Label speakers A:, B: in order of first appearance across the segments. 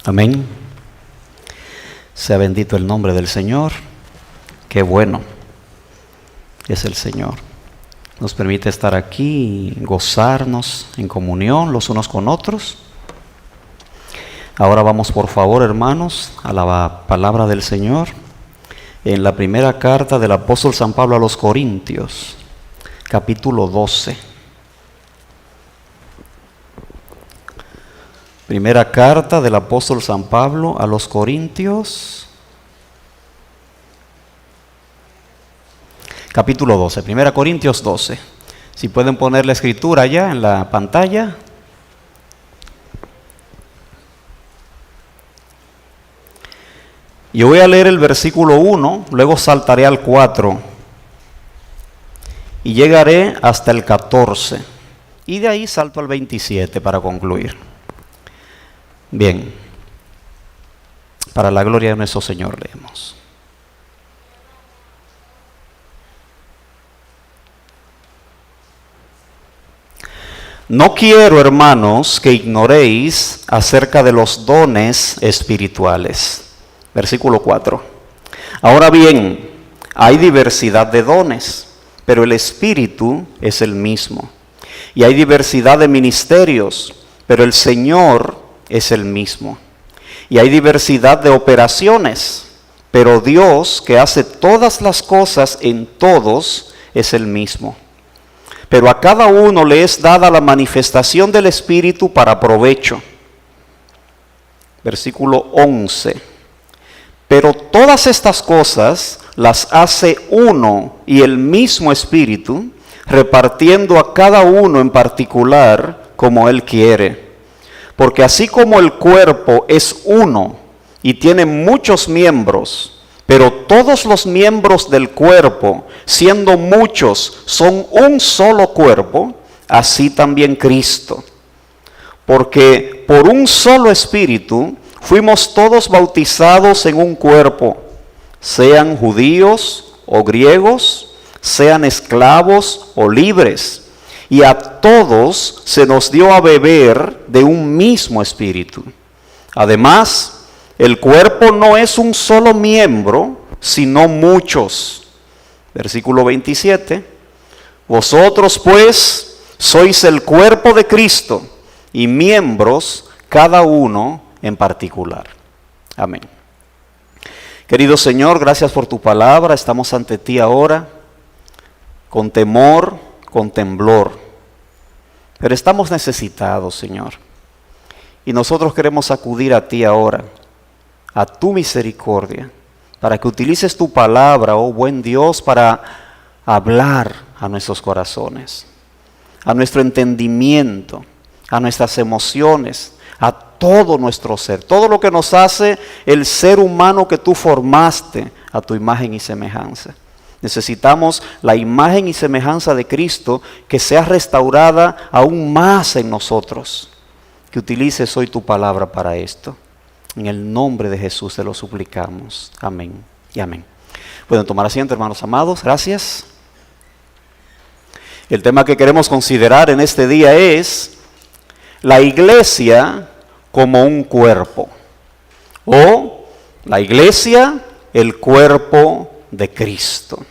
A: Amén. Sea bendito el nombre del Señor. Qué bueno es el Señor. Nos permite estar aquí y gozarnos en comunión los unos con otros. Ahora vamos, por favor, hermanos, a la palabra del Señor en la primera carta del apóstol San Pablo a los Corintios, capítulo 12. Primera carta del apóstol San Pablo a los Corintios, capítulo 12, Primera Corintios 12. Si pueden poner la escritura ya en la pantalla. Yo voy a leer el versículo 1, luego saltaré al 4 y llegaré hasta el 14 y de ahí salto al 27 para concluir. Bien, para la gloria de nuestro Señor leemos. No quiero, hermanos, que ignoréis acerca de los dones espirituales. Versículo 4. Ahora bien, hay diversidad de dones, pero el Espíritu es el mismo. Y hay diversidad de ministerios, pero el Señor es el mismo. Y hay diversidad de operaciones, pero Dios, que hace todas las cosas en todos, es el mismo. Pero a cada uno le es dada la manifestación del Espíritu para provecho. Versículo 11. Pero todas estas cosas las hace uno y el mismo Espíritu, repartiendo a cada uno en particular como Él quiere. Porque así como el cuerpo es uno y tiene muchos miembros, pero todos los miembros del cuerpo, siendo muchos, son un solo cuerpo, así también Cristo. Porque por un solo Espíritu fuimos todos bautizados en un cuerpo, sean judíos o griegos, sean esclavos o libres, y a todos se nos dio a beber de un mismo Espíritu. Además, el cuerpo no es un solo miembro, sino muchos. Versículo 27. Vosotros pues sois el cuerpo de Cristo y miembros cada uno en particular. Amén. Querido Señor, gracias por tu palabra. Estamos ante ti ahora con temor, con temblor. Pero estamos necesitados, Señor. Y nosotros queremos acudir a ti ahora, a tu misericordia, para que utilices tu palabra, oh buen Dios, para hablar a nuestros corazones, a nuestro entendimiento, a nuestras emociones, a todo nuestro ser, todo lo que nos hace el ser humano que tú formaste a tu imagen y semejanza. Necesitamos la imagen y semejanza de Cristo que sea restaurada aún más en nosotros. Que utilices hoy tu palabra para esto. En el nombre de Jesús te lo suplicamos. Amén y amén. Pueden tomar asiento, hermanos amados. Gracias. El tema que queremos considerar en este día es la iglesia como un cuerpo, o la iglesia, el cuerpo de Cristo.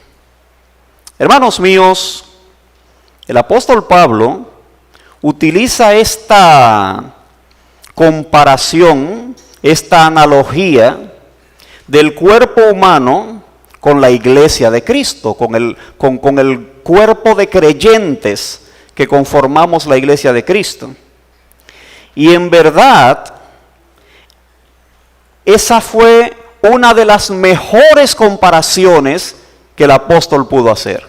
A: Hermanos míos, el apóstol Pablo utiliza esta comparación, esta analogía del cuerpo humano con la iglesia de Cristo, con el cuerpo de creyentes que conformamos la iglesia de Cristo. Y en verdad, esa fue una de las mejores comparaciones que el apóstol pudo hacer.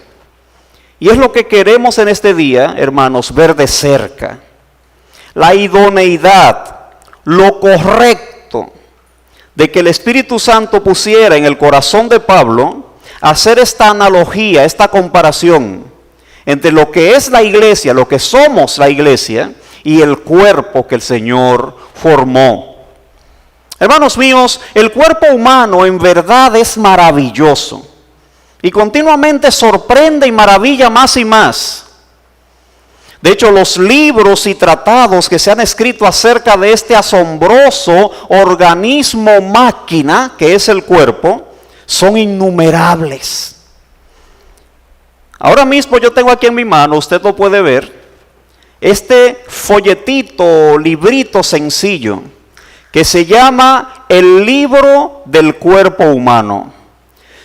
A: Y es lo que queremos en este día, hermanos, ver de cerca. La idoneidad, lo correcto de que el Espíritu Santo pusiera en el corazón de Pablo hacer esta analogía, esta comparación entre lo que es la iglesia, lo que somos la iglesia, y el cuerpo que el Señor formó. Hermanos míos, el cuerpo humano en verdad es maravilloso y continuamente sorprende y maravilla más y más. De hecho, los libros y tratados que se han escrito acerca de este asombroso organismo máquina que es el cuerpo son innumerables. Ahora mismo yo tengo aquí en mi mano, usted lo puede ver, este folletito, librito sencillo que se llama El Libro del Cuerpo Humano.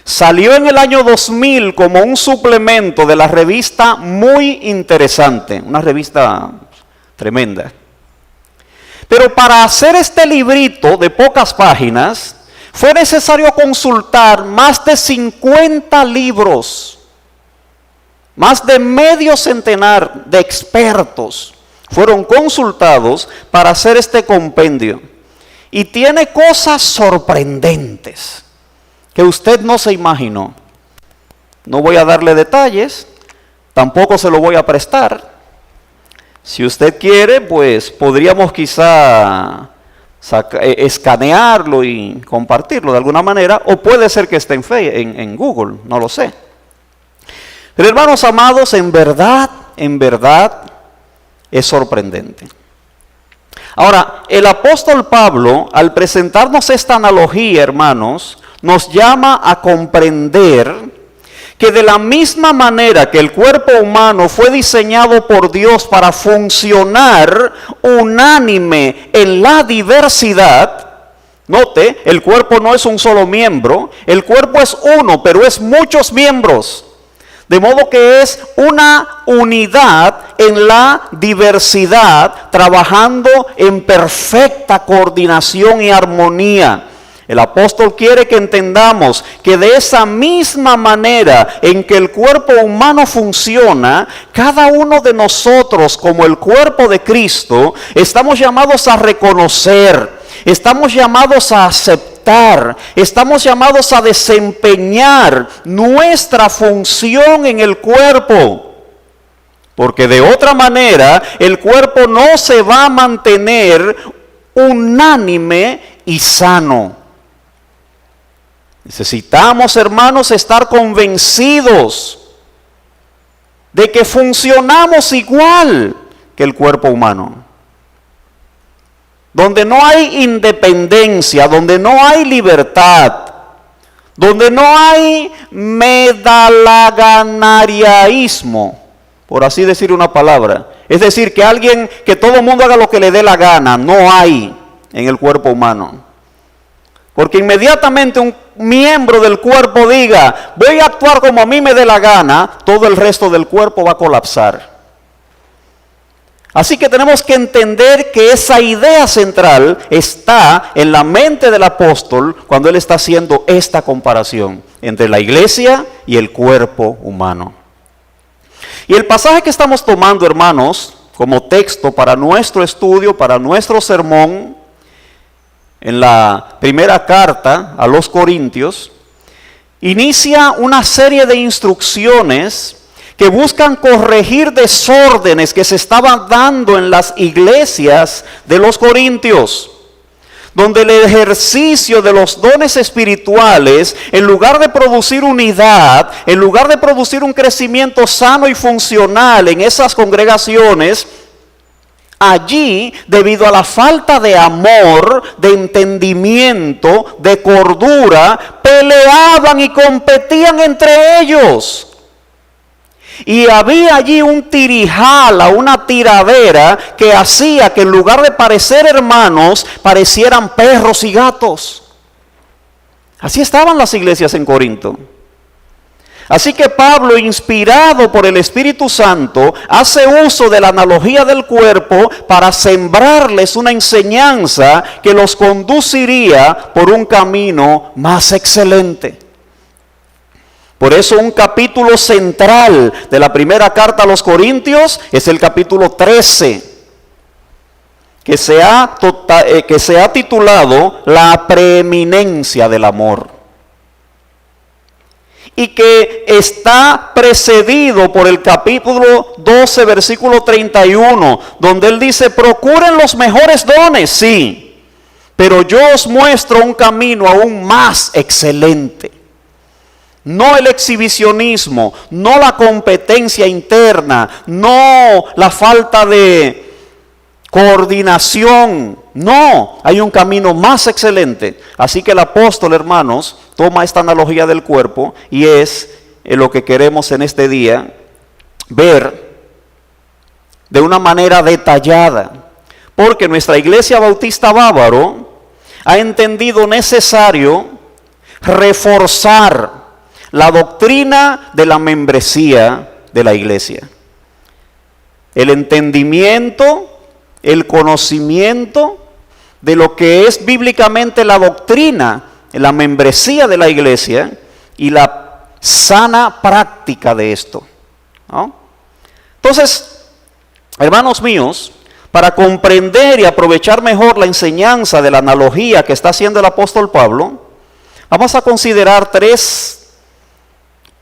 A: Salió en el año 2000 como un suplemento de la revista Muy Interesante, una revista tremenda. Pero para hacer este librito de pocas páginas, fue necesario consultar más de 50 libros, más de medio centenar de expertos fueron consultados para hacer este compendio. Y tiene cosas sorprendentes que usted no se imaginó. No voy a darle detalles, tampoco se lo voy a prestar. Si usted quiere, pues podríamos quizá escanearlo y compartirlo de alguna manera, o puede ser que esté en Google, no lo sé. Pero hermanos amados, en verdad es sorprendente. Ahora, el apóstol Pablo, al presentarnos esta analogía, hermanos, nos llama a comprender que de la misma manera que el cuerpo humano fue diseñado por Dios para funcionar unánime en la diversidad, note, el cuerpo no es un solo miembro, el cuerpo es uno, pero es muchos miembros. De modo que es una unidad en la diversidad, trabajando en perfecta coordinación y armonía. El apóstol quiere que entendamos que de esa misma manera en que el cuerpo humano funciona, cada uno de nosotros como el cuerpo de Cristo, estamos llamados a reconocer, estamos llamados a aceptar, estamos llamados a desempeñar nuestra función en el cuerpo. Porque de otra manera el cuerpo no se va a mantener unánime y sano. Necesitamos, hermanos, estar convencidos de que funcionamos igual que el cuerpo humano. Donde no hay independencia, donde no hay libertad, donde no hay medalaganariaísmo, por así decir una palabra. Es decir, que todo el mundo haga lo que le dé la gana, no hay en el cuerpo humano. Porque inmediatamente un miembro del cuerpo diga, voy a actuar como a mí me dé la gana, todo el resto del cuerpo va a colapsar. Así que tenemos que entender que esa idea central está en la mente del apóstol cuando él está haciendo esta comparación entre la iglesia y el cuerpo humano. Y el pasaje que estamos tomando, hermanos, como texto para nuestro estudio, para nuestro sermón, en la primera carta a los Corintios, inicia una serie de instrucciones que buscan corregir desórdenes que se estaban dando en las iglesias de los Corintios, donde el ejercicio de los dones espirituales, en lugar de producir unidad, en lugar de producir un crecimiento sano y funcional en esas congregaciones, allí, debido a la falta de amor, de entendimiento, de cordura, peleaban y competían entre ellos. Y había allí un tirijala, una tiradera que hacía que en lugar de parecer hermanos, parecieran perros y gatos. Así estaban las iglesias en Corinto. Así que Pablo, inspirado por el Espíritu Santo, hace uso de la analogía del cuerpo para sembrarles una enseñanza que los conduciría por un camino más excelente. Por eso un capítulo central de la primera carta a los Corintios es el capítulo 13, que se ha titulado La preeminencia del amor. Y que está precedido por el capítulo 12, versículo 31, donde él dice, procuren los mejores dones, sí, pero yo os muestro un camino aún más excelente. no el exhibicionismo, no la competencia interna, no la falta de coordinación. No, hay un camino más excelente. Así que el apóstol, hermanos, toma esta analogía del cuerpo y es lo que queremos en este día ver de una manera detallada. Porque nuestra Iglesia Bautista Bávaro ha entendido necesario reforzar la doctrina de la membresía de la iglesia. El entendimiento, el conocimiento de lo que es bíblicamente la doctrina, la membresía de la iglesia y la sana práctica de esto, ¿no? Entonces, hermanos míos, para comprender y aprovechar mejor la enseñanza de la analogía que está haciendo el apóstol Pablo, vamos a considerar 3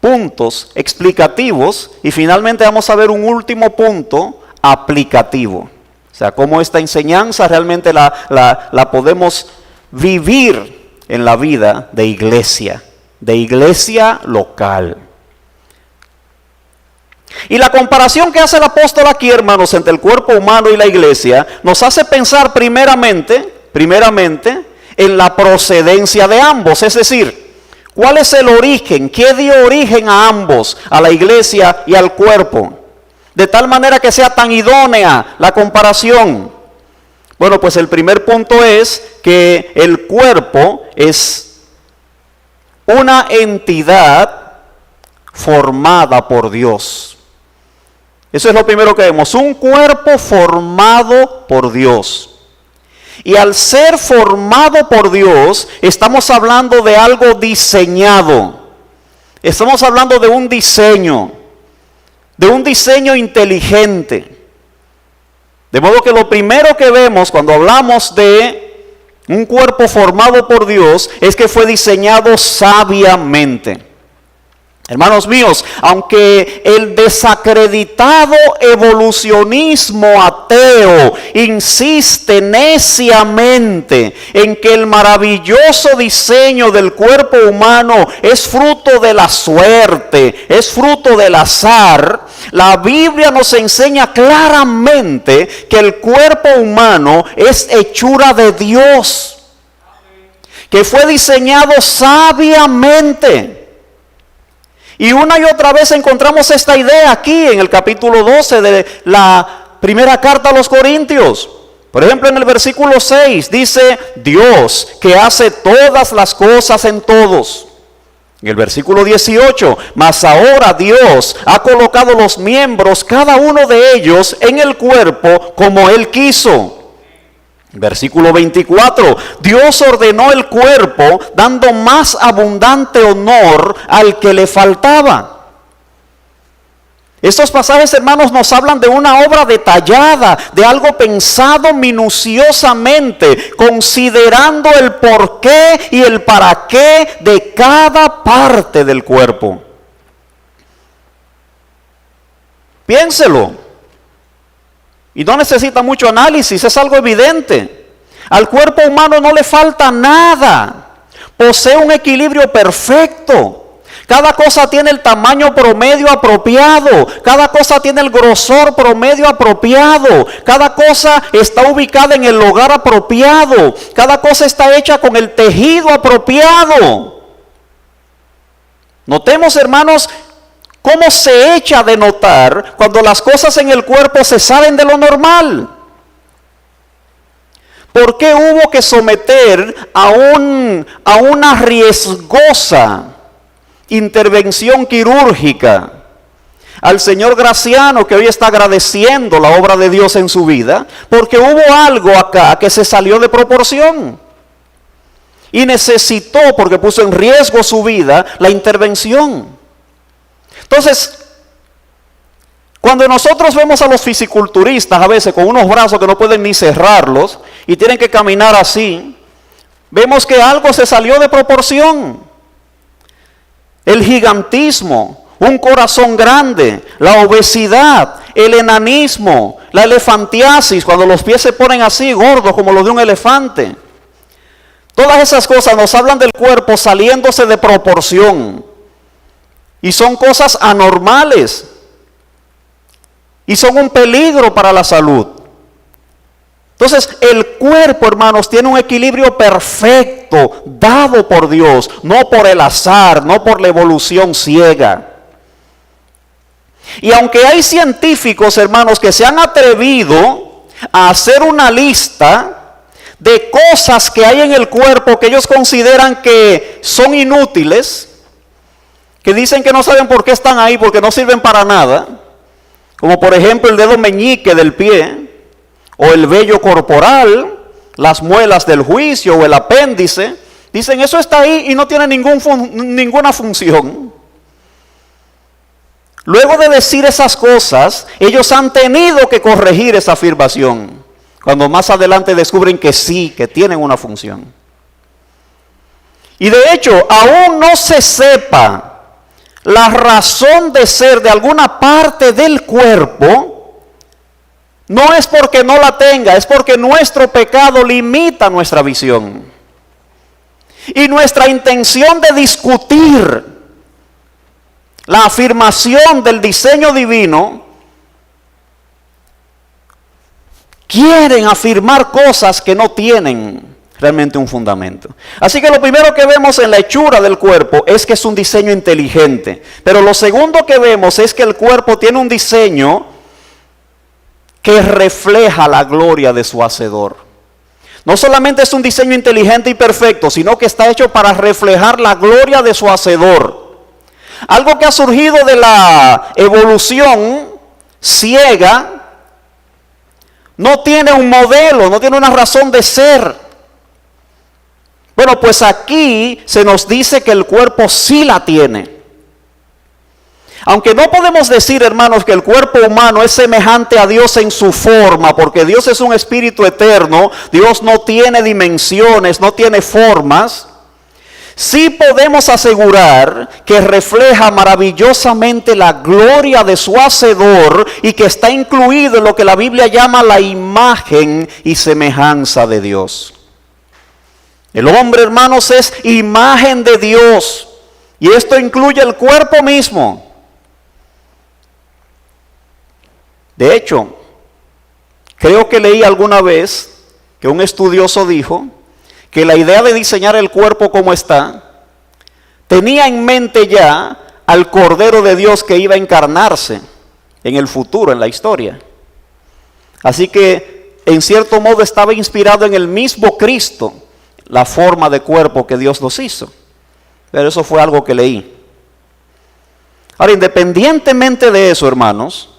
A: puntos explicativos y finalmente vamos a ver un último punto aplicativo. O sea, cómo esta enseñanza realmente la podemos vivir en la vida de iglesia local. Y la comparación que hace el apóstol aquí, hermanos, entre el cuerpo humano y la iglesia, nos hace pensar primeramente, en la procedencia de ambos. Es decir, ¿cuál es el origen? ¿Qué dio origen a ambos, a la iglesia y al cuerpo? De tal manera que sea tan idónea la comparación. Bueno, pues el primer punto es que el cuerpo es una entidad formada por Dios. Eso es lo primero que vemos, un cuerpo formado por Dios. Y al ser formado por Dios, estamos hablando de algo diseñado. Estamos hablando de un diseño inteligente. De modo que lo primero que vemos cuando hablamos de un cuerpo formado por Dios es que fue diseñado sabiamente. Hermanos míos, aunque el desacreditado evolucionismo ateo insiste neciamente en que el maravilloso diseño del cuerpo humano es fruto de la suerte, es fruto del azar, la Biblia nos enseña claramente que el cuerpo humano es hechura de Dios, que fue diseñado sabiamente. Y una y otra vez encontramos esta idea aquí en el capítulo 12 de la primera carta a los Corintios. Por ejemplo, en el versículo 6 dice, Dios que hace todas las cosas en todos. En el versículo 18, mas ahora Dios ha colocado los miembros, cada uno de ellos, en el cuerpo como Él quiso. Versículo 24, Dios ordenó el cuerpo dando más abundante honor al que le faltaba. Estos pasajes, hermanos, nos hablan de una obra detallada, de algo pensado minuciosamente, considerando el porqué y el para qué de cada parte del cuerpo. Piénselo. Y no necesita mucho análisis, es algo evidente. Al cuerpo humano no le falta nada. Posee un equilibrio perfecto. Cada cosa tiene el tamaño promedio apropiado. Cada cosa tiene el grosor promedio apropiado. Cada cosa está ubicada en el lugar apropiado. Cada cosa está hecha con el tejido apropiado. Notemos, hermanos, cómo se echa de notar cuando las cosas en el cuerpo se salen de lo normal. ¿Por qué hubo que someter a una riesgosa intervención quirúrgica al señor Graciano, que hoy está agradeciendo la obra de Dios en su vida? Porque hubo algo acá que se salió de proporción y necesitó, porque puso en riesgo su vida, la intervención. Entonces, cuando nosotros vemos a los fisiculturistas a veces con unos brazos que no pueden ni cerrarlos y tienen que caminar así, vemos que algo se salió de proporción. El gigantismo, un corazón grande, la obesidad, el enanismo, la elefantiasis, cuando los pies se ponen así gordos como los de un elefante. Todas esas cosas nos hablan del cuerpo saliéndose de proporción. Y son cosas anormales. Y son un peligro para la salud. Entonces, el cuerpo, hermanos, tiene un equilibrio perfecto, dado por Dios, no por el azar, no por la evolución ciega. Y aunque hay científicos, hermanos, que se han atrevido a hacer una lista de cosas que hay en el cuerpo que ellos consideran que son inútiles, que dicen que no saben por qué están ahí, porque no sirven para nada, como por ejemplo el dedo meñique del pie, o el vello corporal, las muelas del juicio o el apéndice, dicen eso está ahí y no tiene ninguna función. Luego de decir esas cosas, ellos han tenido que corregir esa afirmación, cuando más adelante descubren que sí, que tienen una función. Y de hecho, aún no se sepa la razón de ser de alguna parte del cuerpo, no es porque no la tenga, es porque nuestro pecado limita nuestra visión. Y nuestra intención de discutir la afirmación del diseño divino, quieren afirmar cosas que no tienen realmente un fundamento. Así que lo primero que vemos en la hechura del cuerpo es que es un diseño inteligente. Pero lo segundo que vemos es que el cuerpo tiene un diseño que refleja la gloria de su hacedor. No solamente es un diseño inteligente y perfecto, sino que está hecho para reflejar la gloria de su hacedor. Algo que ha surgido de la evolución ciega, no tiene un modelo, no tiene una razón de ser. Bueno, pues aquí se nos dice que el cuerpo sí la tiene. Aunque no podemos decir, hermanos, que el cuerpo humano es semejante a Dios en su forma, porque Dios es un espíritu eterno, Dios no tiene dimensiones, no tiene formas, sí podemos asegurar que refleja maravillosamente la gloria de su hacedor y que está incluido en lo que la Biblia llama la imagen y semejanza de Dios. El hombre, hermanos, es imagen de Dios, y esto incluye el cuerpo mismo. De hecho, creo que leí alguna vez que un estudioso dijo que la idea de diseñar el cuerpo como está, tenía en mente ya al Cordero de Dios que iba a encarnarse en el futuro, en la historia. Así que, en cierto modo, estaba inspirado en el mismo Cristo, la forma de cuerpo que Dios nos hizo. Pero eso fue algo que leí. Ahora, independientemente de eso, hermanos,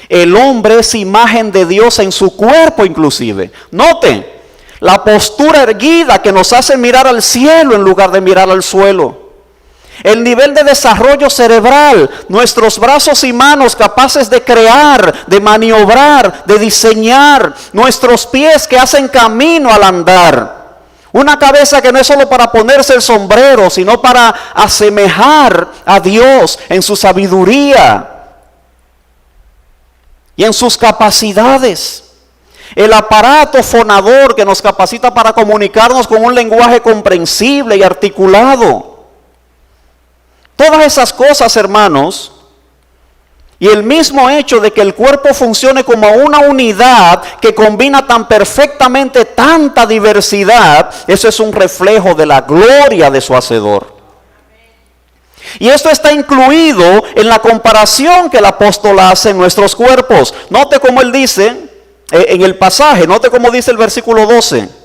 A: el hombre es imagen de Dios en su cuerpo inclusive. Note la postura erguida que nos hace mirar al cielo en lugar de mirar al suelo. El nivel de desarrollo cerebral, nuestros brazos y manos capaces de crear, de maniobrar, de diseñar, nuestros pies que hacen camino al andar. Una cabeza que no es solo para ponerse el sombrero, sino para asemejar a Dios en su sabiduría y en sus capacidades. El aparato fonador que nos capacita para comunicarnos con un lenguaje comprensible y articulado. Todas esas cosas, hermanos, y el mismo hecho de que el cuerpo funcione como una unidad que combina tan perfectamente tanta diversidad, eso es un reflejo de la gloria de su hacedor. Y esto está incluido en la comparación que el apóstol hace en nuestros cuerpos. Note cómo él dice en el pasaje, note cómo dice el versículo 12.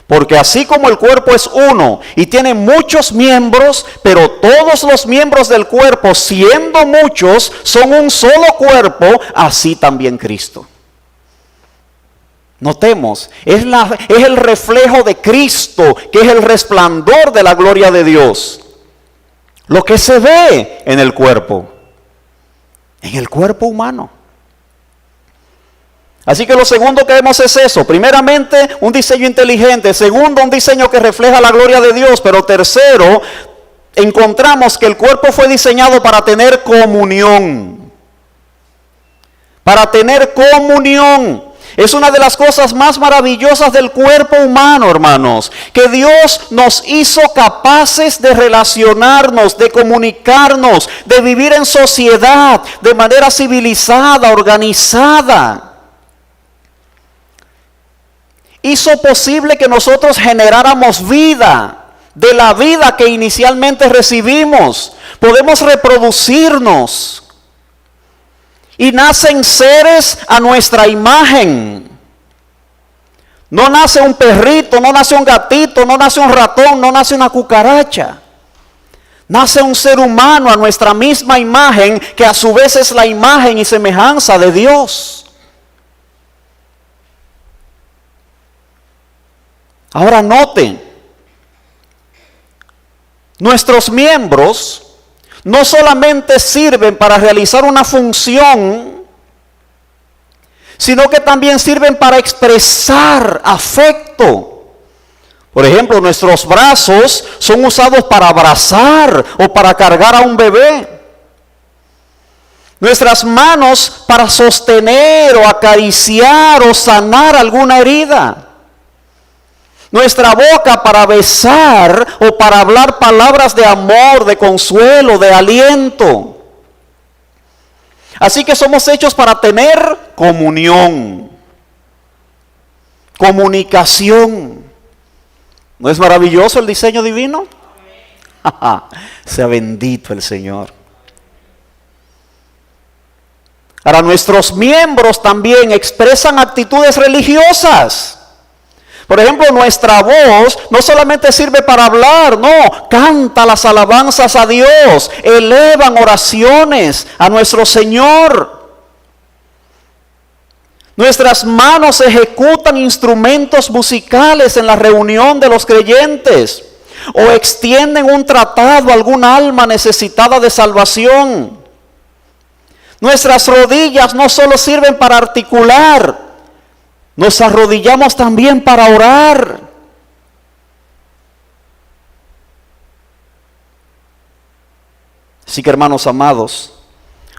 A: Porque así como el cuerpo es uno y tiene muchos miembros, pero todos los miembros del cuerpo, siendo muchos, son un solo cuerpo, así también Cristo. Notemos, es el reflejo de Cristo, que es el resplandor de la gloria de Dios. Lo que se ve en el cuerpo humano. Así que lo segundo que vemos es eso. Primeramente, un diseño inteligente. Segundo, un diseño que refleja la gloria de Dios. Pero tercero, encontramos que el cuerpo fue diseñado para tener comunión. Para tener comunión. Es una de las cosas más maravillosas del cuerpo humano, hermanos, que Dios nos hizo capaces de relacionarnos, de comunicarnos, de vivir en sociedad, de manera civilizada, organizada. Hizo posible que nosotros generáramos vida, de la vida que inicialmente recibimos. Podemos reproducirnos. Y nacen seres a nuestra imagen. No nace un perrito, no nace un gatito, no nace un ratón, no nace una cucaracha. Nace un ser humano a nuestra misma imagen, que a su vez es la imagen y semejanza de Dios. Ahora noten, nuestros miembros no solamente sirven para realizar una función, sino que también sirven para expresar afecto. Por ejemplo, nuestros brazos son usados para abrazar o para cargar a un bebé. Nuestras manos para sostener o acariciar o sanar alguna herida. Nuestra boca para besar o para hablar palabras de amor, de consuelo, de aliento. Así que somos hechos para tener comunión, comunicación. ¿No es maravilloso el diseño divino? Sea bendito el Señor. Ahora, nuestros miembros también expresan actitudes religiosas. Por ejemplo, nuestra voz no solamente sirve para hablar, no, canta las alabanzas a Dios, elevan oraciones a nuestro Señor. Nuestras manos ejecutan instrumentos musicales en la reunión de los creyentes, o extienden un tratado a alguna alma necesitada de salvación. Nuestras rodillas no solo sirven para articular, nos arrodillamos también para orar. Así que, hermanos amados,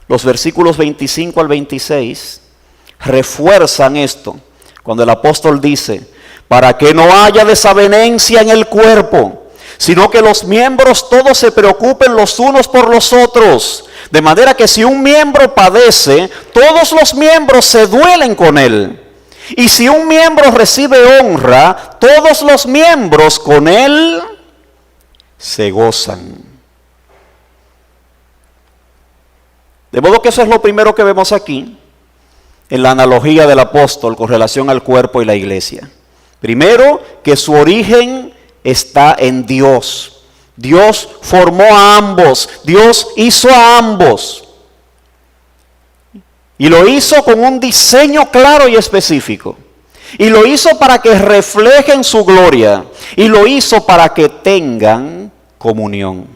A: los versículos 25 al 26 refuerzan esto. Cuando el apóstol dice, para que no haya desavenencia en el cuerpo, sino que los miembros todos se preocupen los unos por los otros. De manera que si un miembro padece, todos los miembros se duelen con él. Y si un miembro recibe honra, todos los miembros con él se gozan. De modo que eso es lo primero que vemos aquí, en la analogía del apóstol con relación al cuerpo y la iglesia. Primero, que su origen está en Dios. Dios formó a ambos, Dios hizo a ambos. Y lo hizo con un diseño claro y específico. Y lo hizo para que reflejen su gloria. Y lo hizo para que tengan comunión.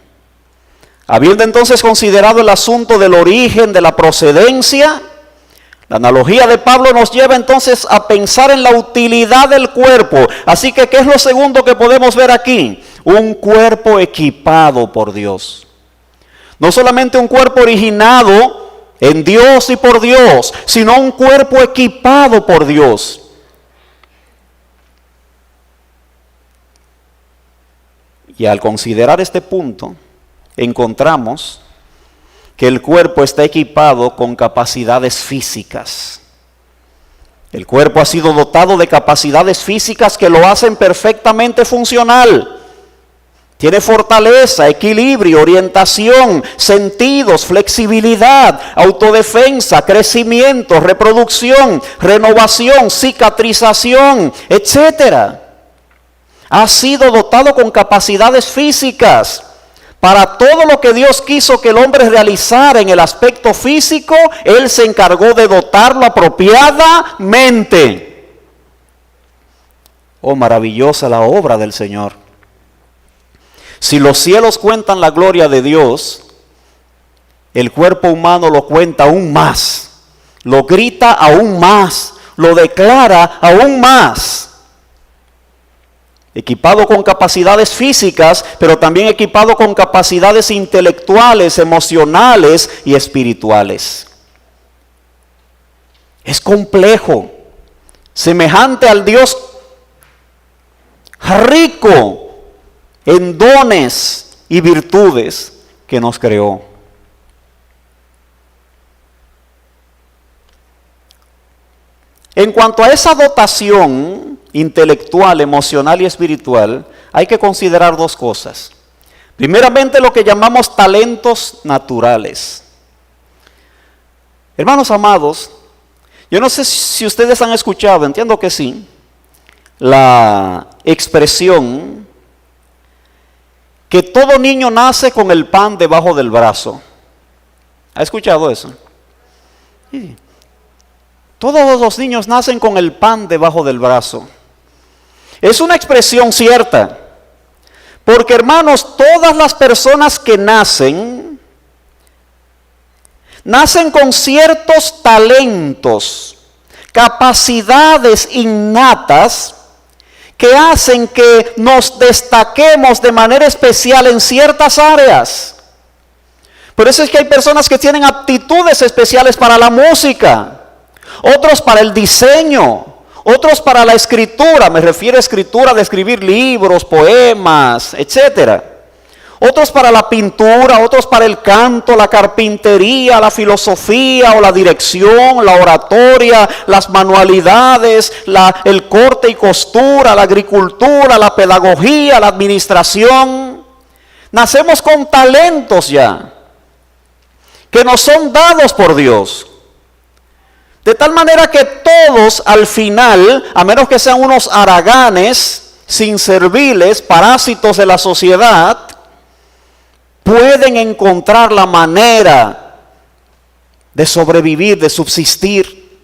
A: Habiendo entonces considerado el asunto del origen, de la procedencia, la analogía de Pablo nos lleva entonces a pensar en la utilidad del cuerpo. Así que, ¿qué es lo segundo que podemos ver aquí? Un cuerpo equipado por Dios. No solamente un cuerpo originado en Dios y por Dios, sino un cuerpo equipado por Dios. Y al considerar este punto, encontramos que el cuerpo está equipado con capacidades físicas. El cuerpo ha sido dotado de capacidades físicas que lo hacen perfectamente funcional. Tiene fortaleza, equilibrio, orientación, sentidos, flexibilidad, autodefensa, crecimiento, reproducción, renovación, cicatrización, etc. Ha sido dotado con capacidades físicas. Para todo lo que Dios quiso que el hombre realizara en el aspecto físico, Él se encargó de dotarlo apropiadamente. Oh, maravillosa la obra del Señor. Si los cielos cuentan la gloria de Dios, el cuerpo humano lo cuenta aún más, lo grita aún más, lo declara aún más. Equipado con capacidades físicas, pero también equipado con capacidades intelectuales, emocionales y espirituales. Es complejo, semejante al Dios rico en dones y virtudes que nos creó. En cuanto a esa dotación intelectual, emocional y espiritual, hay que considerar dos cosas. Primeramente, lo que llamamos talentos naturales. Hermanos amados, yo no sé si ustedes han escuchado, entiendo que sí, la expresión que todo niño nace con el pan debajo del brazo. ¿Ha escuchado eso? Sí. Todos los niños nacen con el pan debajo del brazo. Es una expresión cierta, porque hermanos, todas las personas que nacen con ciertos talentos, capacidades innatas, que hacen que nos destaquemos de manera especial en ciertas áreas. Por eso es que hay personas que tienen aptitudes especiales para la música, otros para el diseño, otros para la escritura, me refiero a escritura de escribir libros, poemas, etcétera. Otros para la pintura, otros para el canto, la carpintería, la filosofía o la dirección, la oratoria, las manualidades, el corte y costura, la agricultura, la pedagogía, la administración. Nacemos con talentos ya, que nos son dados por Dios. De tal manera que todos al final, a menos que sean unos haraganes, inservibles, parásitos de la sociedad, pueden encontrar la manera de sobrevivir, de subsistir,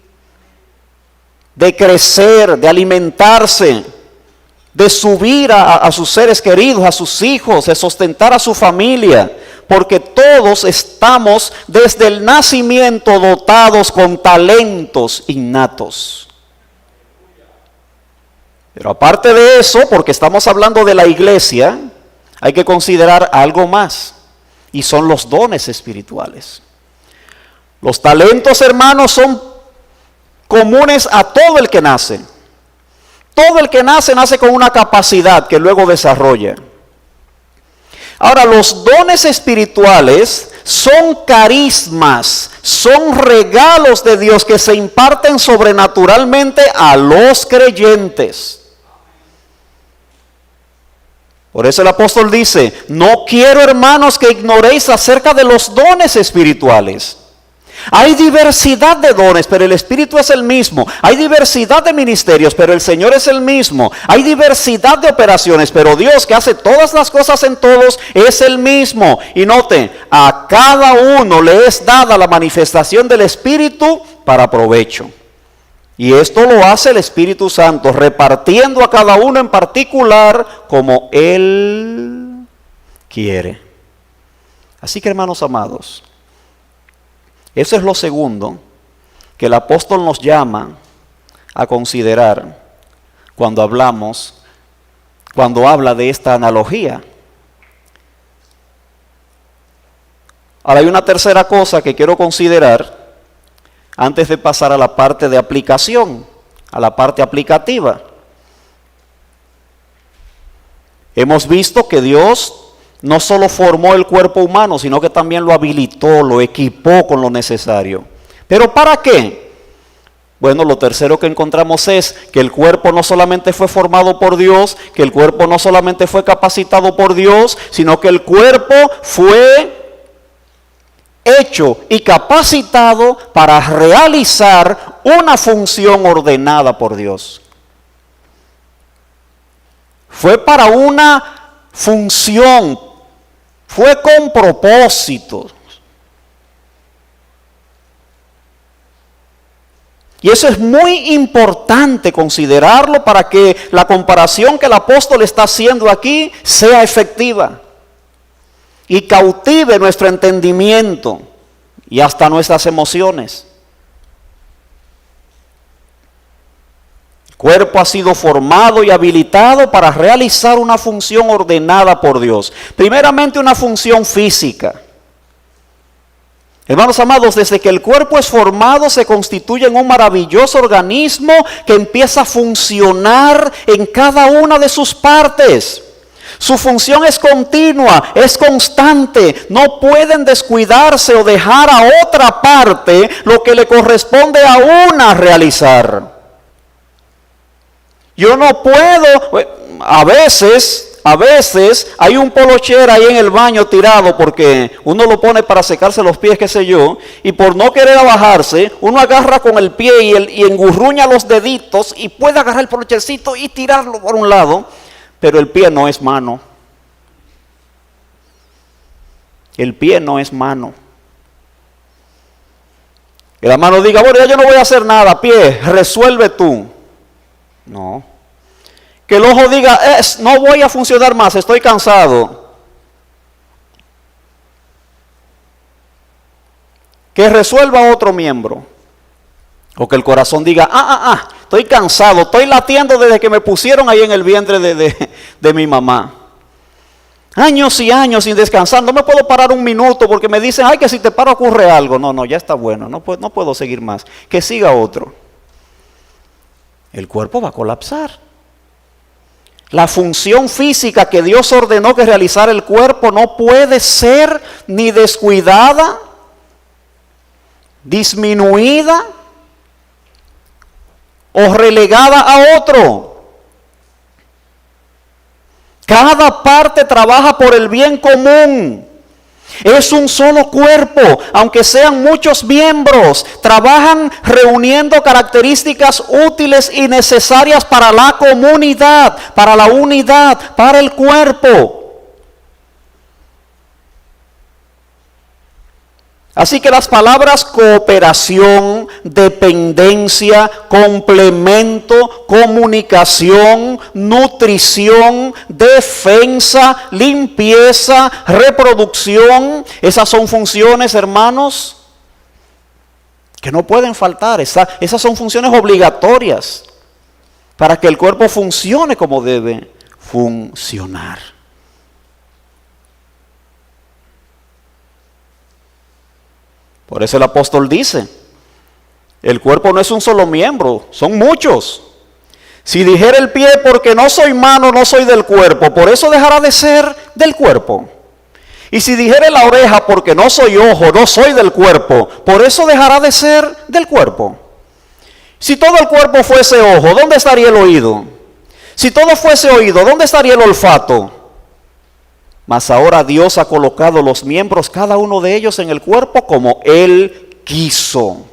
A: de crecer, de alimentarse, de subir a sus seres queridos, a sus hijos, de sustentar a su familia, porque todos estamos desde el nacimiento dotados con talentos innatos. Pero aparte de eso, porque estamos hablando de la iglesia, hay que considerar algo más, y son los dones espirituales. Los talentos, hermanos, son comunes a todo el que nace. Todo el que nace con una capacidad que luego desarrolla. Ahora, los dones espirituales son carismas, son regalos de Dios que se imparten sobrenaturalmente a los creyentes. Por eso el apóstol dice, no quiero, hermanos, que ignoréis acerca de los dones espirituales. Hay diversidad de dones, pero el Espíritu es el mismo. Hay diversidad de ministerios, pero el Señor es el mismo. Hay diversidad de operaciones, pero Dios, que hace todas las cosas en todos, es el mismo. Y noten, a cada uno le es dada la manifestación del Espíritu para provecho. Y esto lo hace el Espíritu Santo, repartiendo a cada uno en particular como Él quiere. Así que, hermanos amados, eso es lo segundo que el apóstol nos llama a considerar cuando habla de esta analogía. Ahora hay una tercera cosa que quiero considerar antes de pasar a la parte de aplicación, a la parte aplicativa. Hemos visto que Dios no solo formó el cuerpo humano, sino que también lo habilitó, lo equipó con lo necesario. ¿Pero para qué? Bueno, lo tercero que encontramos es que el cuerpo no solamente fue formado por Dios, que el cuerpo no solamente fue capacitado por Dios, sino que el cuerpo fue hecho y capacitado para realizar una función ordenada por Dios. Fue para una función, fue con propósito. Y eso es muy importante considerarlo para que la comparación que el apóstol está haciendo aquí sea efectiva y cautive nuestro entendimiento y hasta nuestras emociones. El cuerpo ha sido formado y habilitado para realizar una función ordenada por Dios. Primeramente, una función física. Hermanos amados, desde que el cuerpo es formado se constituye en un maravilloso organismo que empieza a funcionar en cada una de sus partes. Su función es continua, es constante. No pueden descuidarse o dejar a otra parte lo que le corresponde a una realizar. Yo no puedo, a veces hay un polocher ahí en el baño tirado porque uno lo pone para secarse los pies, qué sé yo, y por no querer bajarse, uno agarra con el pie y engurruña los deditos y puede agarrar el polochercito y tirarlo por un lado, pero el pie no es mano. El pie no es mano. Que la mano diga, bueno, ya yo no voy a hacer nada, pie, resuelve tú. No. Que el ojo diga, no voy a funcionar más, estoy cansado. Que resuelva otro miembro. O que el corazón diga, estoy cansado, estoy latiendo desde que me pusieron ahí en el vientre de mi mamá. Años y años sin descansar, no me puedo parar un minuto porque me dicen, que si te paro ocurre algo. No, ya está bueno, no puedo seguir más. Que siga otro. El cuerpo va a colapsar. La función física que Dios ordenó que realizara el cuerpo no puede ser ni descuidada, disminuida o relegada a otro. Cada parte trabaja por el bien común. Es un solo cuerpo, aunque sean muchos miembros, trabajan reuniendo características útiles y necesarias para la comunidad, para la unidad, para el cuerpo. Así que las palabras cooperación, dependencia, complemento, comunicación, nutrición, defensa, limpieza, reproducción, esas son funciones, hermanos, que no pueden faltar. Esas son funciones obligatorias para que el cuerpo funcione como debe funcionar. Por eso el apóstol dice, el cuerpo no es un solo miembro, son muchos. Si dijera el pie, porque no soy mano, no soy del cuerpo, por eso dejará de ser del cuerpo. Y si dijera la oreja, porque no soy ojo, no soy del cuerpo, por eso dejará de ser del cuerpo. Si todo el cuerpo fuese ojo, ¿dónde estaría el oído? Si todo fuese oído, ¿dónde estaría el olfato? Mas ahora Dios ha colocado los miembros, cada uno de ellos, en el cuerpo como Él quiso.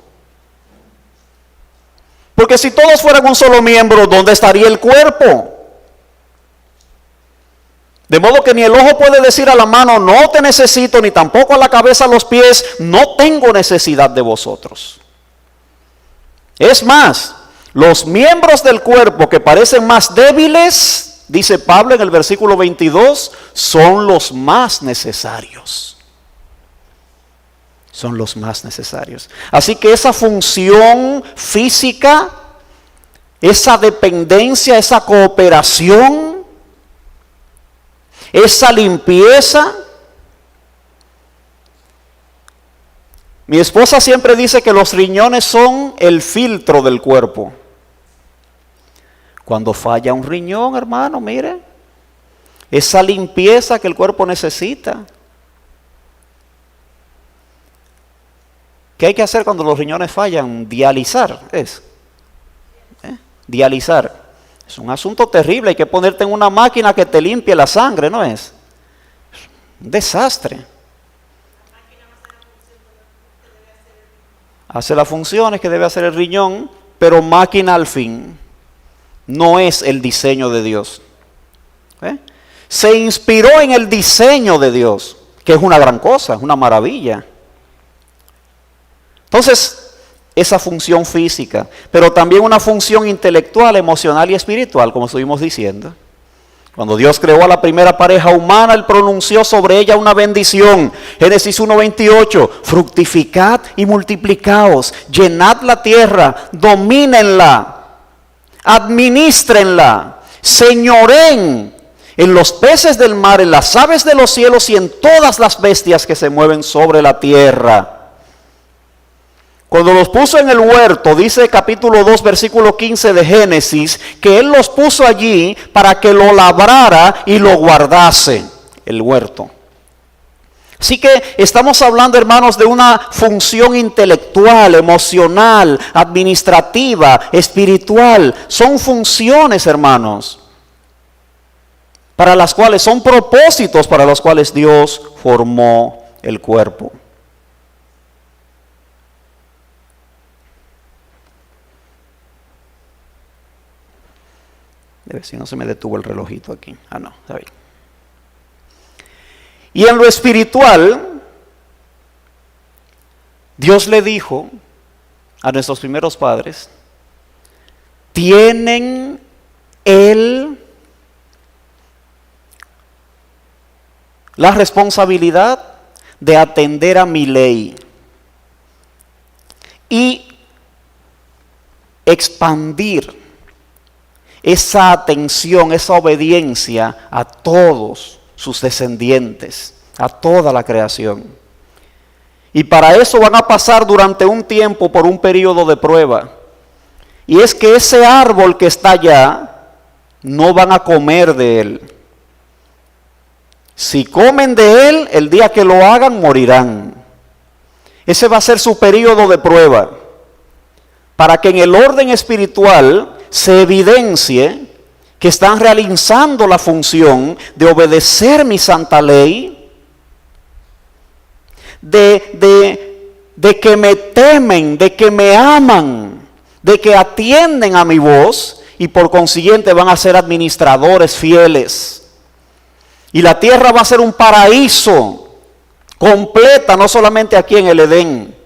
A: Porque si todos fueran un solo miembro, ¿dónde estaría el cuerpo? De modo que ni el ojo puede decir a la mano, no te necesito, ni tampoco a la cabeza, a los pies, no tengo necesidad de vosotros. Es más, los miembros del cuerpo que parecen más débiles, dice Pablo en el versículo 22, son los más necesarios. Son los más necesarios. Así que esa función física, esa dependencia, esa cooperación, esa limpieza. Mi esposa siempre dice que los riñones son el filtro del cuerpo. Cuando falla un riñón, hermano, mire, esa limpieza que el cuerpo necesita. ¿Qué hay que hacer cuando los riñones fallan? Dializar, dializar. Es un asunto terrible, hay que ponerte en una máquina que te limpie la sangre, ¿no es? Un desastre. Hace las funciones que debe hacer el riñón, pero máquina al fin. No es el diseño de Dios. Se inspiró en el diseño de Dios, que es una gran cosa, es una maravilla. Entonces, esa función física, pero también una función intelectual, emocional y espiritual, como estuvimos diciendo. Cuando Dios creó a la primera pareja humana, Él pronunció sobre ella una bendición. Génesis 1:28, fructificad y multiplicaos, llenad la tierra, domínenla, administrenla, señoreen en los peces del mar, en las aves de los cielos y en todas las bestias que se mueven sobre la tierra. Cuando los puso en el huerto, dice capítulo 2, versículo 15 de Génesis, que Él los puso allí para que lo labrara y lo guardase, el huerto. Así que estamos hablando, hermanos, de una función intelectual, emocional, administrativa, espiritual. Son funciones, hermanos, para las cuales, son propósitos para los cuales Dios formó el cuerpo. Debe si no se me detuvo el relojito aquí. No, está bien. Y en lo espiritual, Dios le dijo a nuestros primeros padres, tienen la responsabilidad de atender a mi ley y expandir esa atención, esa obediencia a todos sus descendientes, a toda la creación. Y para eso van a pasar durante un tiempo por un periodo de prueba. Y es que ese árbol que está allá, no van a comer de él. Si comen de él, el día que lo hagan, morirán. Ese va a ser su periodo de prueba. Para que en el orden espiritual se evidencie que están realizando la función de obedecer mi santa ley, de que me temen, de que me aman, de que atienden a mi voz y por consiguiente van a ser administradores fieles. Y la tierra va a ser un paraíso completa, no solamente aquí en el Edén.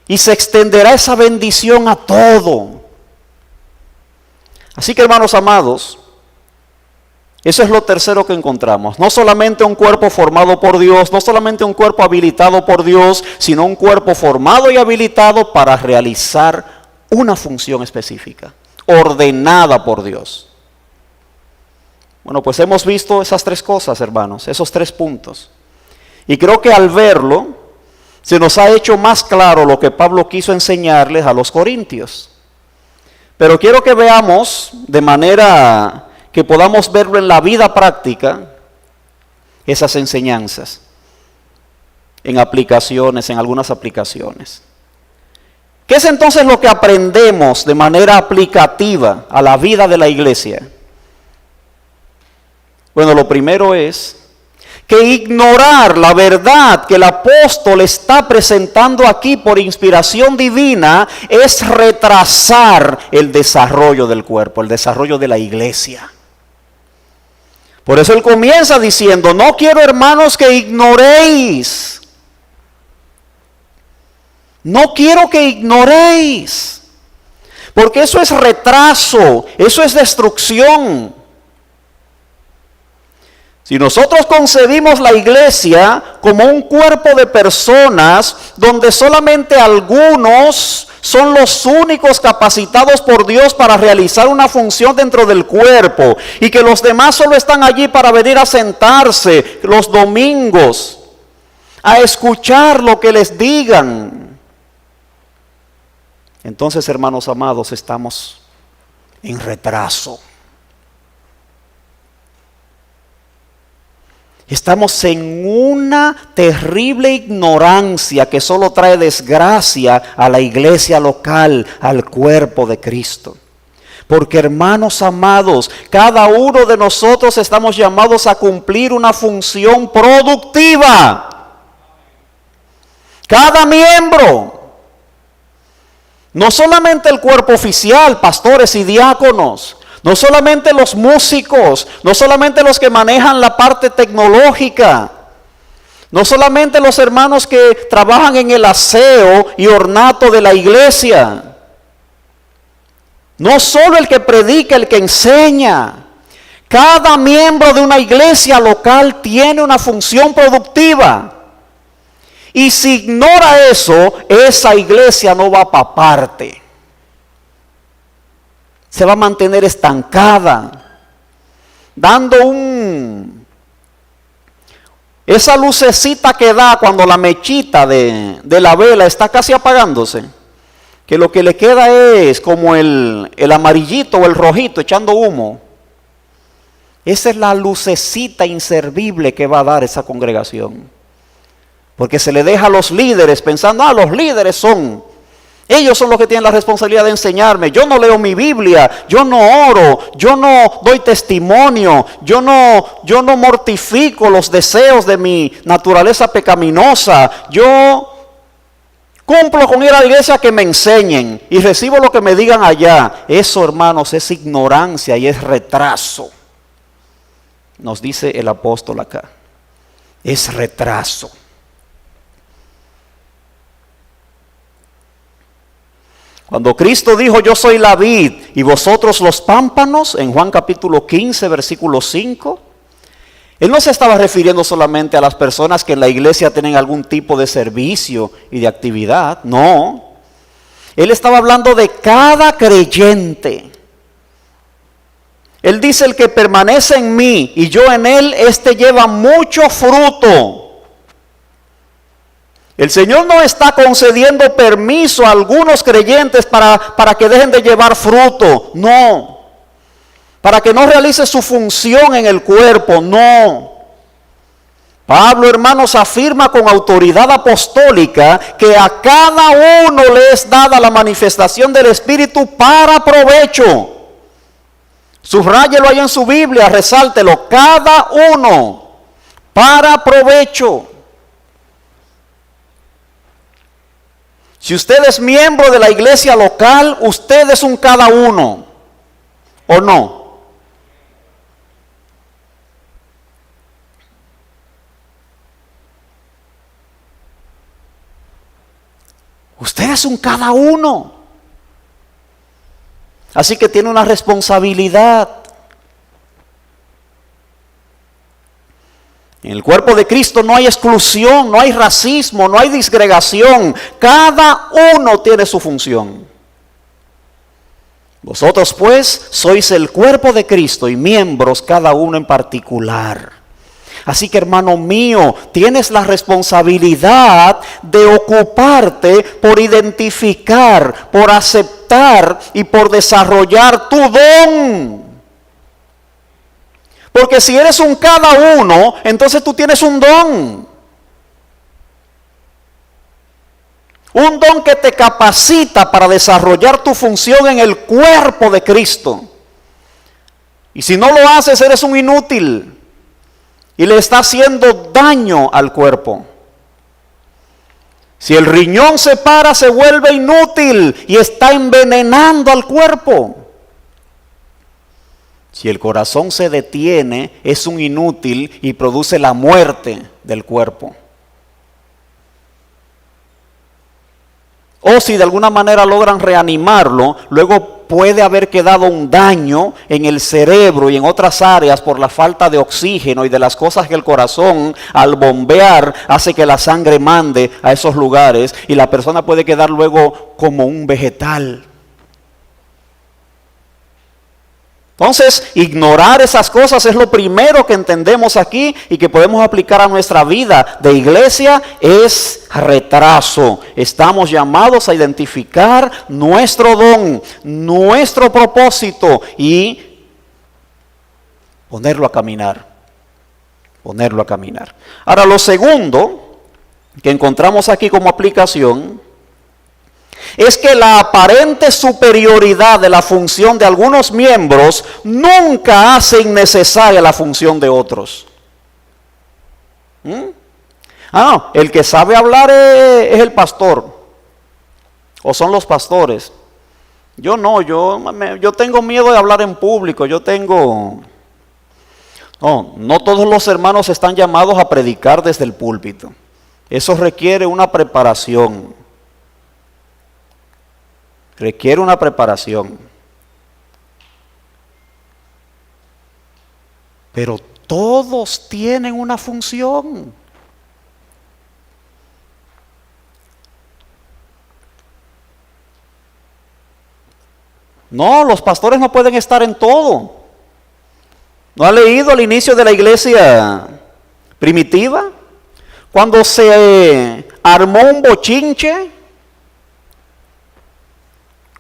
A: Y se extenderá esa bendición a todo. Así que, hermanos amados, eso es lo tercero que encontramos. No solamente un cuerpo formado por Dios, no solamente un cuerpo habilitado por Dios, sino un cuerpo formado y habilitado para realizar una función específica, ordenada por Dios. Bueno, pues hemos visto esas tres cosas, hermanos, esos tres puntos. Y creo que al verlo, se nos ha hecho más claro lo que Pablo quiso enseñarles a los corintios. Pero quiero que veamos de manera que podamos verlo en la vida práctica, esas enseñanzas, en aplicaciones, en algunas aplicaciones. ¿Qué es entonces lo que aprendemos de manera aplicativa a la vida de la iglesia? Bueno, lo primero es que ignorar la verdad que el apóstol está presentando aquí por inspiración divina es retrasar el desarrollo del cuerpo, el desarrollo de la iglesia. Por eso él comienza diciendo, no quiero, hermanos, que ignoréis. No quiero que ignoréis. Porque eso es retraso, eso es destrucción. Si nosotros concebimos la iglesia como un cuerpo de personas donde solamente algunos son los únicos capacitados por Dios para realizar una función dentro del cuerpo y que los demás solo están allí para venir a sentarse los domingos, a escuchar lo que les digan, entonces, hermanos amados, estamos en retraso. Estamos en una terrible ignorancia que solo trae desgracia a la iglesia local, al cuerpo de Cristo. Porque, hermanos amados, cada uno de nosotros estamos llamados a cumplir una función productiva. Cada miembro. No solamente el cuerpo oficial, pastores y diáconos. No solamente los músicos, no solamente los que manejan la parte tecnológica, no solamente los hermanos que trabajan en el aseo y ornato de la iglesia, no solo el que predica, el que enseña. Cada miembro de una iglesia local tiene una función productiva. Y si ignora eso, esa iglesia no va para parte. Se va a mantener estancada, dando esa lucecita que da cuando la mechita de la vela está casi apagándose, que lo que le queda es como el amarillito o el rojito echando humo. Esa es la lucecita inservible que va a dar esa congregación. Porque se le deja a los líderes pensando, los líderes ellos son los que tienen la responsabilidad de enseñarme. Yo no leo mi Biblia, yo no oro, yo no doy testimonio, yo no mortifico los deseos de mi naturaleza pecaminosa. Yo cumplo con ir a la iglesia que me enseñen y recibo lo que me digan allá. Eso, hermanos, es ignorancia y es retraso. Nos dice el apóstol acá. Es retraso. Cuando Cristo dijo, yo soy la vid y vosotros los pámpanos, en Juan capítulo 15, versículo 5, Él no se estaba refiriendo solamente a las personas que en la iglesia tienen algún tipo de servicio y de actividad, no. Él estaba hablando de cada creyente. Él dice, el que permanece en mí y yo en él, este lleva mucho fruto. El Señor no está concediendo permiso a algunos creyentes para que dejen de llevar fruto, no. Para que no realice su función en el cuerpo, no. Pablo, hermanos, afirma con autoridad apostólica que a cada uno le es dada la manifestación del Espíritu para provecho. Subráyelo ahí en su Biblia, resáltelo, cada uno para provecho. Si usted es miembro de la iglesia local, usted es un cada uno, ¿o no? Usted es un cada uno. Así que tiene una responsabilidad. En el cuerpo de Cristo no hay exclusión, no hay racismo, no hay disgregación. Cada uno tiene su función. Vosotros pues sois el cuerpo de Cristo y miembros cada uno en particular. Así que, hermano mío, tienes la responsabilidad de ocuparte por identificar, por aceptar y por desarrollar tu don. Porque si eres un cada uno, entonces tú tienes un don. Un don que te capacita para desarrollar tu función en el cuerpo de Cristo. Y si no lo haces, eres un inútil. Y le está haciendo daño al cuerpo. Si el riñón se para, se vuelve inútil y está envenenando al cuerpo. Si el corazón se detiene, es un inútil y produce la muerte del cuerpo. O si de alguna manera logran reanimarlo, luego puede haber quedado un daño en el cerebro y en otras áreas por la falta de oxígeno y de las cosas que el corazón al bombear hace que la sangre mande a esos lugares y la persona puede quedar luego como un vegetal. Entonces, ignorar esas cosas es lo primero que entendemos aquí y que podemos aplicar a nuestra vida de iglesia, es retraso. Estamos llamados a identificar nuestro don, nuestro propósito y ponerlo a caminar. Ponerlo a caminar. Ahora, lo segundo que encontramos aquí como aplicación es que la aparente superioridad de la función de algunos miembros nunca hace innecesaria la función de otros. El que sabe hablar es el pastor, o son los pastores. Yo no, yo tengo miedo de hablar en público, no todos los hermanos están llamados a predicar desde el púlpito. Eso requiere una preparación. Requiere una preparación. Pero todos tienen una función. No, los pastores no pueden estar en todo. ¿No ha leído al inicio de la iglesia primitiva? cuando se armó un bochinche,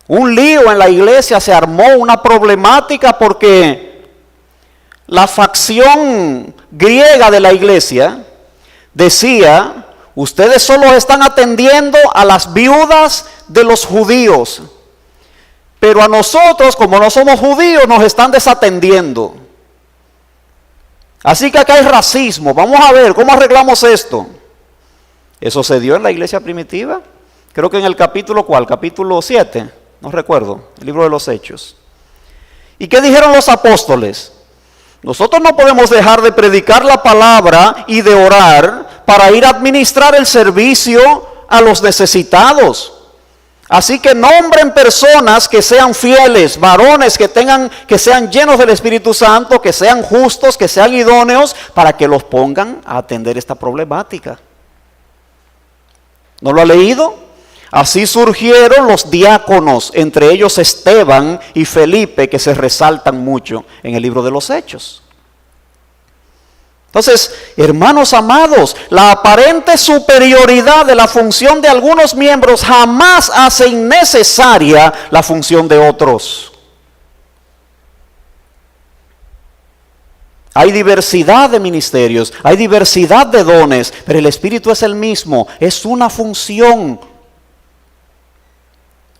A: un lío en la iglesia, se armó una problemática porque la facción griega de la iglesia decía: ustedes solo están atendiendo a las viudas de los judíos, pero a nosotros, como no somos judíos, nos están desatendiendo. Así que acá hay racismo. Vamos a ver cómo arreglamos esto. Eso se dio en la iglesia primitiva. Creo que en el capítulo, ¿cuál? Capítulo 7, no recuerdo, el libro de los Hechos. ¿Y qué dijeron los apóstoles? Nosotros no podemos dejar de predicar la palabra y de orar para ir a administrar el servicio a los necesitados. Así que nombren personas que sean fieles, varones que sean llenos del Espíritu Santo, que sean justos, que sean idóneos, para que los pongan a atender esta problemática. ¿No lo ha leído? Así surgieron los diáconos, entre ellos Esteban y Felipe, que se resaltan mucho en el libro de los Hechos. Entonces, hermanos amados, la aparente superioridad de la función de algunos miembros jamás hace innecesaria la función de otros. Hay diversidad de ministerios, hay diversidad de dones, pero el Espíritu es el mismo, es una función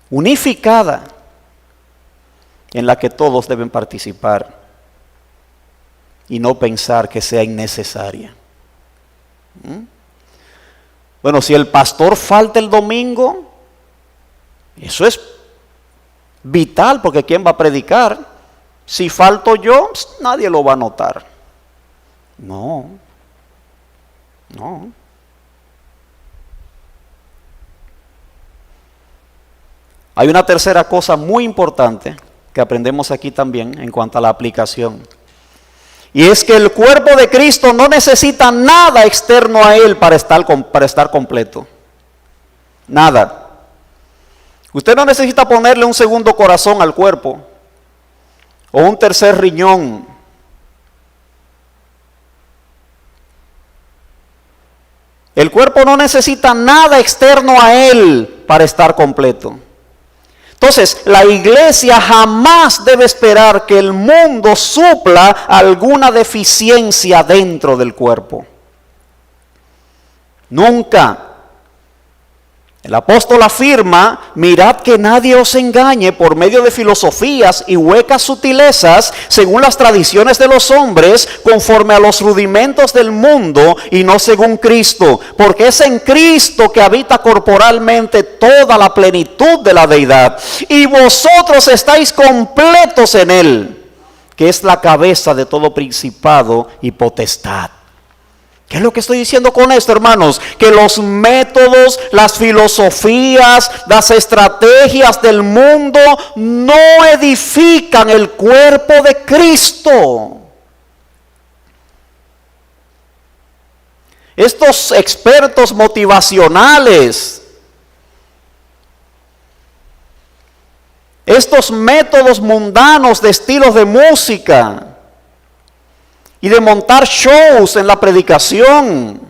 A: unificada en la que todos deben participar y no pensar que sea innecesaria. Bueno, si el pastor falta el domingo, eso es vital, porque ¿quién va a predicar? Si falto yo, nadie lo va a notar. No. Hay una tercera cosa muy importante que aprendemos aquí también en cuanto a la aplicación. Y es que el cuerpo de Cristo no necesita nada externo a Él para estar completo. Nada. Usted no necesita ponerle un segundo corazón al cuerpo o un tercer riñón. El cuerpo no necesita nada externo a Él para estar completo. Entonces, la iglesia jamás debe esperar que el mundo supla alguna deficiencia dentro del cuerpo. Nunca. El apóstol afirma: mirad que nadie os engañe por medio de filosofías y huecas sutilezas, según las tradiciones de los hombres, conforme a los rudimentos del mundo y no según Cristo, porque es en Cristo que habita corporalmente toda la plenitud de la deidad, y vosotros estáis completos en Él, que es la cabeza de todo principado y potestad. ¿Qué es lo que estoy diciendo con esto, hermanos? Que los métodos, las filosofías, las estrategias del mundo no edifican el cuerpo de Cristo. Estos expertos motivacionales, estos métodos mundanos de estilos de música y de montar shows en la predicación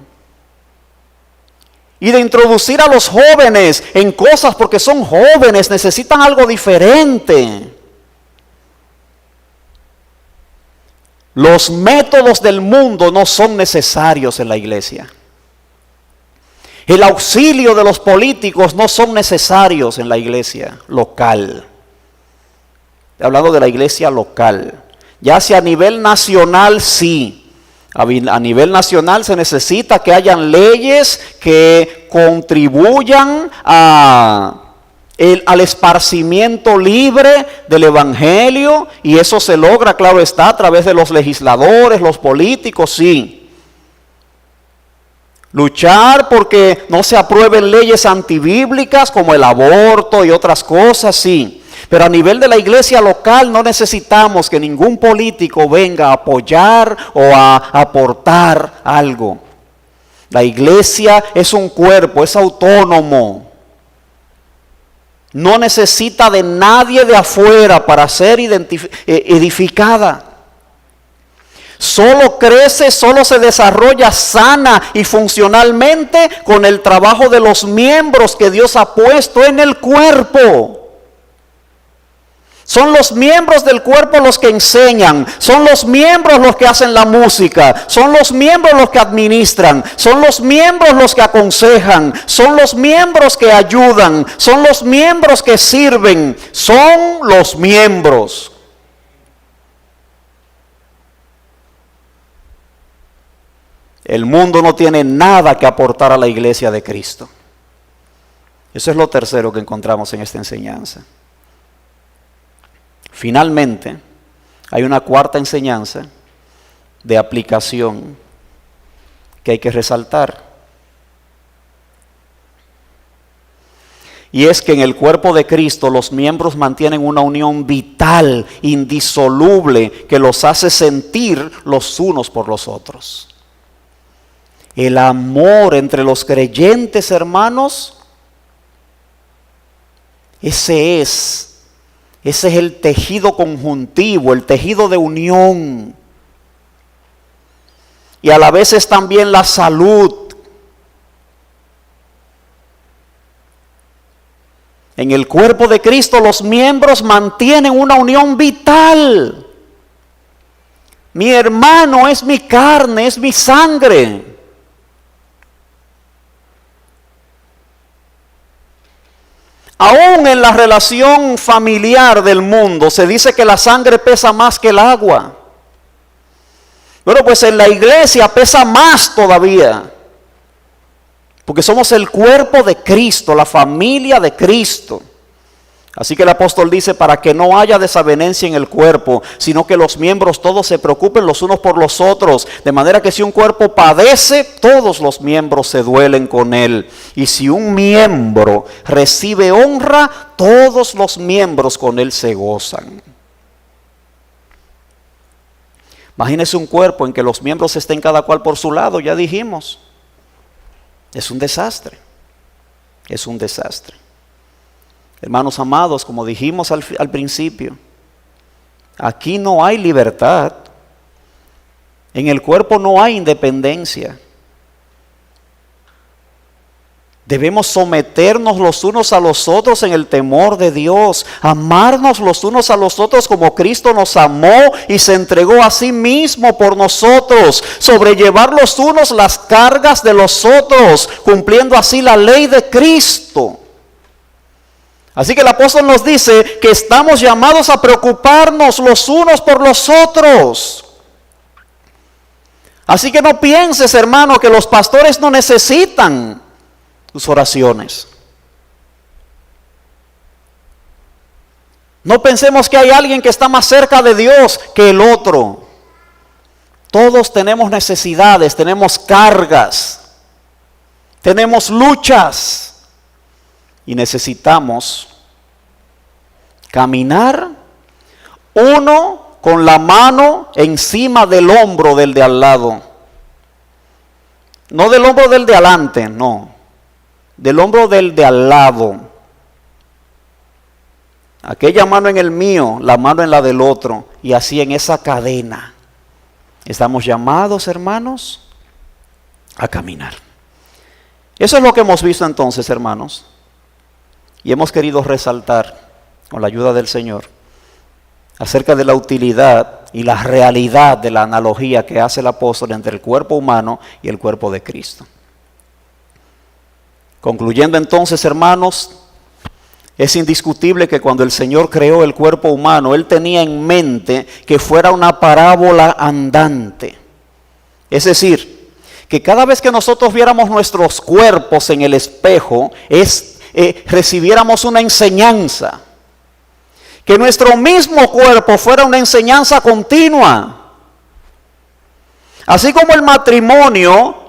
A: y de introducir a los jóvenes en cosas porque son jóvenes, necesitan algo diferente. Los métodos del mundo no son necesarios en la iglesia. El auxilio de los políticos no son necesarios en la iglesia local. Hablando de la iglesia local. Ya sea a nivel nacional, sí. A nivel nacional se necesita que hayan leyes que contribuyan al esparcimiento libre del evangelio, y eso se logra, claro está, a través de los legisladores, los políticos, sí. Luchar porque no se aprueben leyes antibíblicas como el aborto y otras cosas, sí. Pero a nivel de la iglesia local no necesitamos que ningún político venga a apoyar o a aportar algo. La iglesia es un cuerpo, es autónomo. No necesita de nadie de afuera para ser edificada. solo crece, solo se desarrolla sana y funcionalmente con el trabajo de los miembros que Dios ha puesto en el cuerpo. Son los miembros del cuerpo los que enseñan, son los miembros los que hacen la música, son los miembros los que administran, son los miembros los que aconsejan, son los miembros que ayudan, son los miembros que sirven, son los miembros. El mundo no tiene nada que aportar a la iglesia de Cristo. Eso es lo tercero que encontramos en esta enseñanza. Finalmente, hay una cuarta enseñanza de aplicación que hay que resaltar. Y es que en el cuerpo de Cristo los miembros mantienen una unión vital, indisoluble, que los hace sentir los unos por los otros. El amor entre los creyentes, hermanos, ese es el tejido conjuntivo, el tejido de unión. Y a la vez es también la salud. En el cuerpo de Cristo los miembros mantienen una unión vital. Mi hermano es mi carne, es mi sangre. Aún en la relación familiar del mundo se dice que la sangre pesa más que el agua. Bueno, pues en la iglesia pesa más todavía. Porque somos el cuerpo de Cristo, la familia de Cristo. Así que el apóstol dice, para que no haya desavenencia en el cuerpo, sino que los miembros todos se preocupen los unos por los otros. De manera que si un cuerpo padece, todos los miembros se duelen con él. Y si un miembro recibe honra, todos los miembros con él se gozan. Imagínese un cuerpo en que los miembros estén cada cual por su lado, ya dijimos. Es un desastre. Es un desastre. Hermanos amados, como dijimos al principio, aquí no hay libertad. En el cuerpo no hay independencia. Debemos someternos los unos a los otros en el temor de Dios, amarnos los unos a los otros como Cristo nos amó y se entregó a sí mismo por nosotros, sobrellevar los unos las cargas de los otros, cumpliendo así la ley de Cristo. Así que el apóstol nos dice que estamos llamados a preocuparnos los unos por los otros. Así que no pienses, hermano, que los pastores no necesitan tus oraciones. No pensemos que hay alguien que está más cerca de Dios que el otro. Todos tenemos necesidades, tenemos cargas, tenemos luchas. Y necesitamos caminar uno con la mano encima del hombro del de al lado. No del hombro del de adelante, no. Del hombro del de al lado. Aquella mano en el mío, la mano en la del otro. Y así en esa cadena. Estamos llamados, hermanos, a caminar. Eso es lo que hemos visto entonces, hermanos. Y hemos querido resaltar, con la ayuda del Señor, acerca de la utilidad y la realidad de la analogía que hace el apóstol entre el cuerpo humano y el cuerpo de Cristo. Concluyendo entonces, hermanos, es indiscutible que cuando el Señor creó el cuerpo humano, Él tenía en mente que fuera una parábola andante. Es decir, que cada vez que nosotros viéramos nuestros cuerpos en el espejo, recibiéramos una enseñanza. Que nuestro mismo cuerpo fuera una enseñanza continua. Así como el matrimonio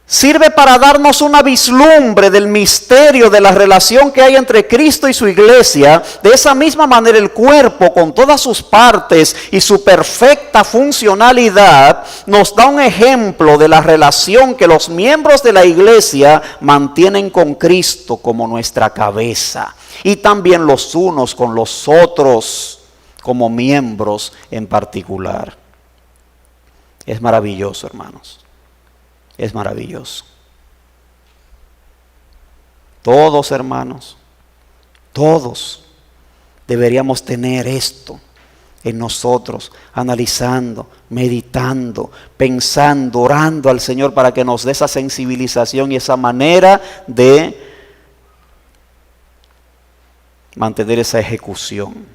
A: sirve para darnos una vislumbre del misterio de la relación que hay entre Cristo y su iglesia, de esa misma manera el cuerpo, con todas sus partes y su perfecta funcionalidad, nos da un ejemplo de la relación que los miembros de la iglesia mantienen con Cristo como nuestra cabeza, y también los unos con los otros. como miembros en particular. Es maravilloso, hermanos. Es maravilloso. Todos, hermanos, todos deberíamos tener esto en nosotros, analizando, meditando, pensando, orando al Señor para que nos dé esa sensibilización y esa manera de mantener esa ejecución,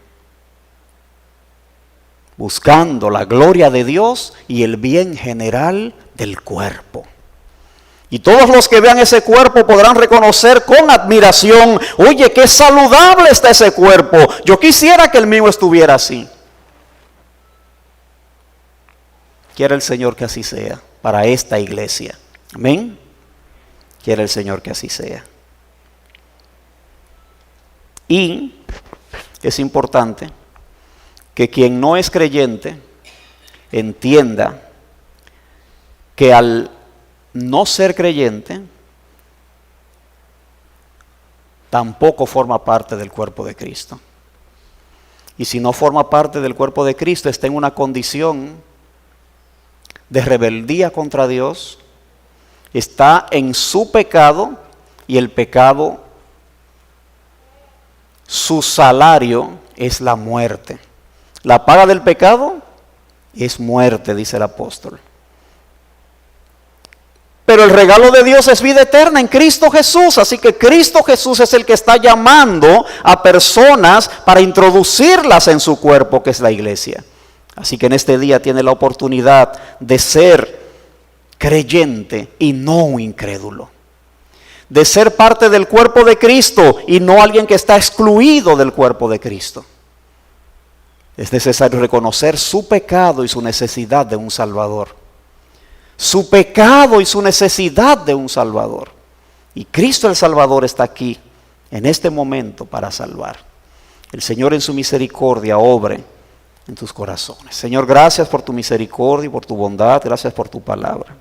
A: buscando la gloria de Dios y el bien general del cuerpo. Y todos los que vean ese cuerpo podrán reconocer con admiración, oye, qué saludable está ese cuerpo. Yo quisiera que el mío estuviera así. Quiere el Señor que así sea para esta iglesia. Amén. Quiere el Señor que así sea. Y es importante que quien no es creyente entienda que al no ser creyente tampoco forma parte del cuerpo de Cristo. Y si no forma parte del cuerpo de Cristo, está en una condición de rebeldía contra Dios, está en su pecado, y el pecado, su salario es la muerte. La paga del pecado es muerte, dice el apóstol. Pero el regalo de Dios es vida eterna en Cristo Jesús. Así que Cristo Jesús es el que está llamando a personas para introducirlas en su cuerpo, que es la iglesia. Así que en este día tiene la oportunidad de ser creyente y no un incrédulo. De ser parte del cuerpo de Cristo y no alguien que está excluido del cuerpo de Cristo. Es necesario reconocer su pecado y su necesidad de un Salvador. Su pecado y su necesidad de un Salvador. Y Cristo el Salvador está aquí en este momento para salvar. El Señor en su misericordia obre en tus corazones. Señor, gracias por tu misericordia y por tu bondad. Gracias por tu palabra.